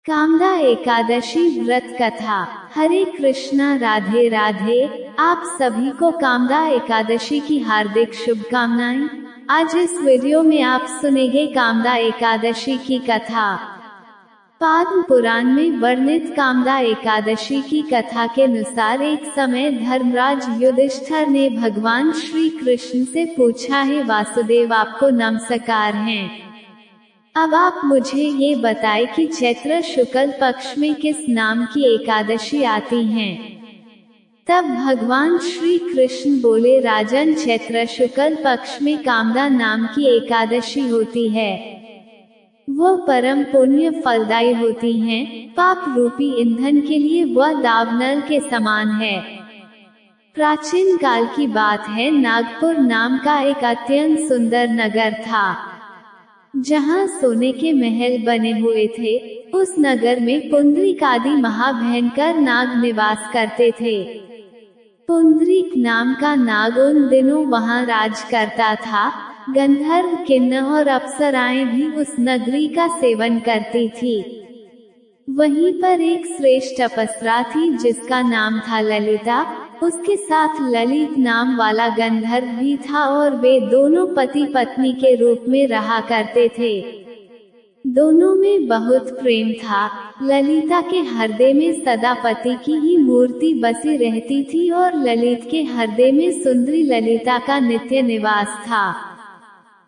कामदा एकादशी व्रत कथा। हरे कृष्णा, राधे राधे। आप सभी को कामदा एकादशी की हार्दिक शुभकामनाएं। आज इस वीडियो में आप सुनेंगे कामदा एकादशी की कथा। पद्म पुराण में वर्णित कामदा एकादशी की कथा के अनुसार एक समय धर्मराज युधिष्ठिर ने भगवान श्री कृष्ण से पूछा, हे वासुदेव, आपको नमस्कार हैं। अब आप मुझे ये बताएं कि चैत्र शुक्ल पक्ष में किस नाम की एकादशी आती हैं। तब भगवान श्री कृष्ण बोले, राजन, चैत्र शुक्ल पक्ष में कामदा नाम की एकादशी होती है। वह परम पुण्य फलदायी होती हैं। पाप रूपी ईंधन के लिए वह दावानल के समान है। प्राचीन काल की बात है, नागपुर नाम का एक अत्यंत सुंदर नगर था, जहाँ सोने के महल बने हुए थे। उस नगर में पुंडरीक आदि महाभयंकर नाग निवास करते थे। पुंडरीक नाम का नाग उन दिनों वहाँ राज करता था। गंधर्व, किन्नर और अप्सराएं भी उस नगरी का सेवन करती थी। वहीं पर एक श्रेष्ठ अप्सरा थी जिसका नाम था ललिता। उसके साथ ललित नाम वाला गंधर्व भी था और वे दोनों पति पत्नी के रूप में रहा करते थे। दोनों में बहुत प्रेम था। ललिता के हृदय में सदा पति की ही मूर्ति बसी रहती थी और ललित के हृदय में सुंदरी ललिता का नित्य निवास था।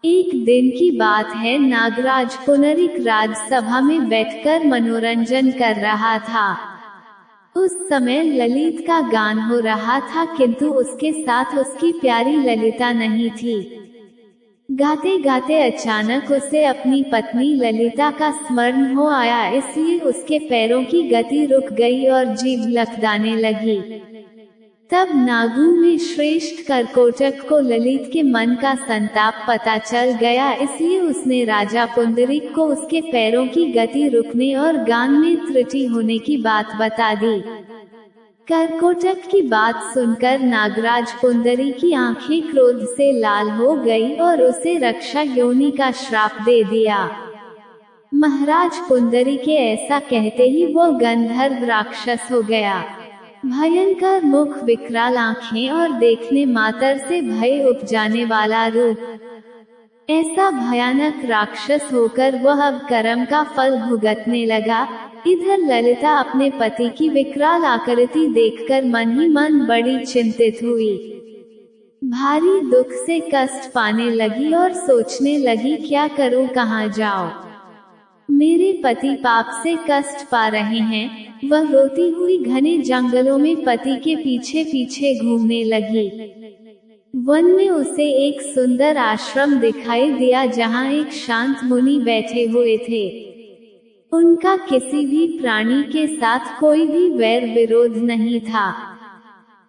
एक दिन की बात है, नागराज पुंडरीक राजसभा में बैठकर मनोरंजन कर रहा था। उस समय ललित का गान हो रहा था, किंतु उसके साथ उसकी प्यारी ललिता नहीं थी। गाते गाते अचानक उसे अपनी पत्नी ललिता का स्मरण हो आया, इसलिए उसके पैरों की गति रुक गई और जीभ लकदाने लगी। तब नागों में श्रेष्ठ करकोटक को ललित के मन का संताप पता चल गया, इसलिए उसने राजा पुंडरीक को उसके पैरों की गति रुकने और गान में त्रुटि होने की बात बता दी। करकोटक की बात सुनकर नागराज पुंडरीक की आंखें क्रोध से लाल हो गई और उसे रक्षा योनि का श्राप दे दिया। महाराज पुंडरीक के ऐसा कहते ही वो गंधर्व राक्षस हो गया। भयंकर मुख, विकराल आंखें और देखने मात्र से भय उपजाने वाला रूप। ऐसा भयानक राक्षस होकर वह अब कर्म का फल भुगतने लगा। इधर ललिता अपने पति की विकराल आकृति देखकर मन ही मन बड़ी चिंतित हुई। भारी दुख से कष्ट पाने लगी और सोचने लगी, क्या करूं, कहां जाऊं। मेरे पति पाप से कष्ट पा रहे हैं। वह रोती हुई घने जंगलों में पति के पीछे पीछे घूमने लगी। वन में उसे एक सुंदर आश्रम दिखाई दिया, जहां एक शांत मुनि बैठे हुए थे। उनका किसी भी प्राणी के साथ कोई भी वैर विरोध नहीं था।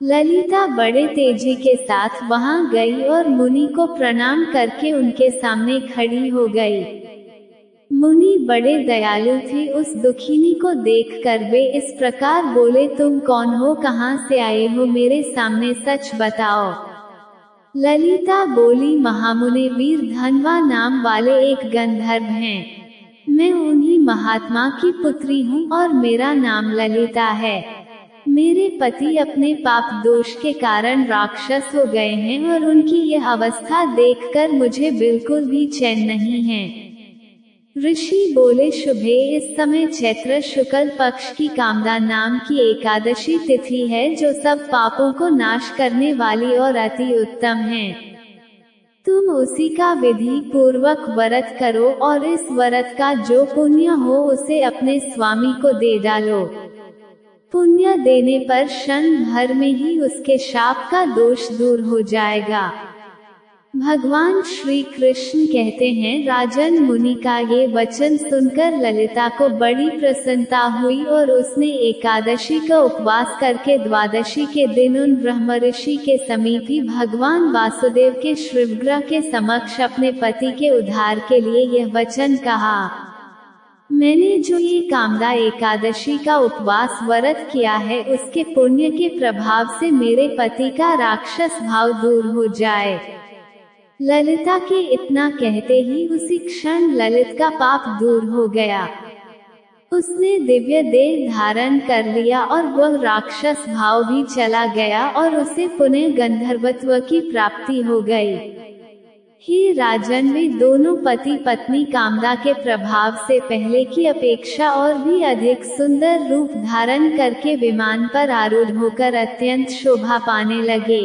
ललिता बड़े तेजी के साथ वहां गई और मुनि को प्रणाम करके उनके सामने खड़ी हो गई। मुनि बड़े दयालु थे। उस दुखिनी को देखकर वे इस प्रकार बोले, तुम कौन हो, कहां से आए हो, मेरे सामने सच बताओ। ललिता बोली, महामुनि, वीर धनवा नाम वाले एक गंधर्व हैं। मैं उन्हीं महात्मा की पुत्री हूँ और मेरा नाम ललिता है। मेरे पति अपने पाप दोष के कारण राक्षस हो गए हैं और उनकी यह अवस्था देखकर मुझे बिल्कुल भी चैन नहीं है। ऋषि बोले, शुभे, इस समय चैत्र शुक्ल पक्ष की कामदा नाम की एकादशी तिथि है, जो सब पापों को नाश करने वाली और अति उत्तम है। तुम उसी का विधि पूर्वक व्रत करो और इस व्रत का जो पुण्य हो उसे अपने स्वामी को दे डालो। पुण्य देने पर क्षण भर में ही उसके शाप का दोष दूर हो जाएगा। भगवान श्री कृष्ण कहते हैं, राजन, मुनि का ये वचन सुनकर ललिता को बड़ी प्रसन्नता हुई और उसने एकादशी का उपवास करके द्वादशी के दिन उन ब्रह्मर्षि के समीप ही भगवान वासुदेव के श्रीविग्रह के समक्ष अपने पति के उद्धार के लिए यह वचन कहा, मैंने जो ये कामदा एकादशी का उपवास व्रत किया है, उसके पुण्य के प्रभाव से मेरे पति का राक्षस भाव दूर हो जाए। ललिता के इतना कहते ही उसी क्षण ललित का पाप दूर हो गया। उसने दिव्य देह धारण कर लिया और वह राक्षस भाव भी चला गया और उसे पुनः गंधर्वत्व की प्राप्ति हो गई। हे राजन, वे दोनों पति पत्नी कामदा के प्रभाव से पहले की अपेक्षा और भी अधिक सुंदर रूप धारण करके विमान पर आरूढ़ होकर अत्यंत शोभा पाने लगे।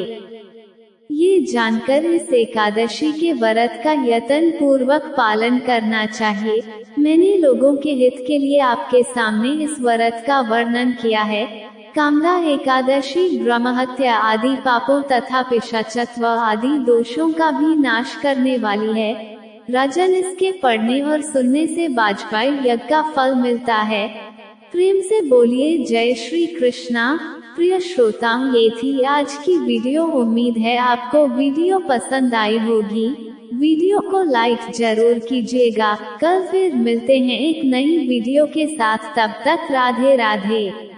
ये जानकर इस एकादशी के व्रत का यत्न पूर्वक पालन करना चाहिए। मैंने लोगों के हित के लिए आपके सामने इस व्रत का वर्णन किया है। कामदा एकादशी ब्रह्महत्या आदि पापों तथा पिशाचत्व आदि दोषों का भी नाश करने वाली है। राजन, इसके पढ़ने और सुनने से वाजपेयी यज्ञ का फल मिलता है। प्रेम से बोलिए जय श्री कृष्णा। प्रिय श्रोताओं, ये थी आज की वीडियो। उम्मीद है आपको वीडियो पसंद आई होगी। वीडियो को लाइक जरूर कीजिएगा। कल फिर मिलते हैं एक नई वीडियो के साथ। तब तक राधे राधे।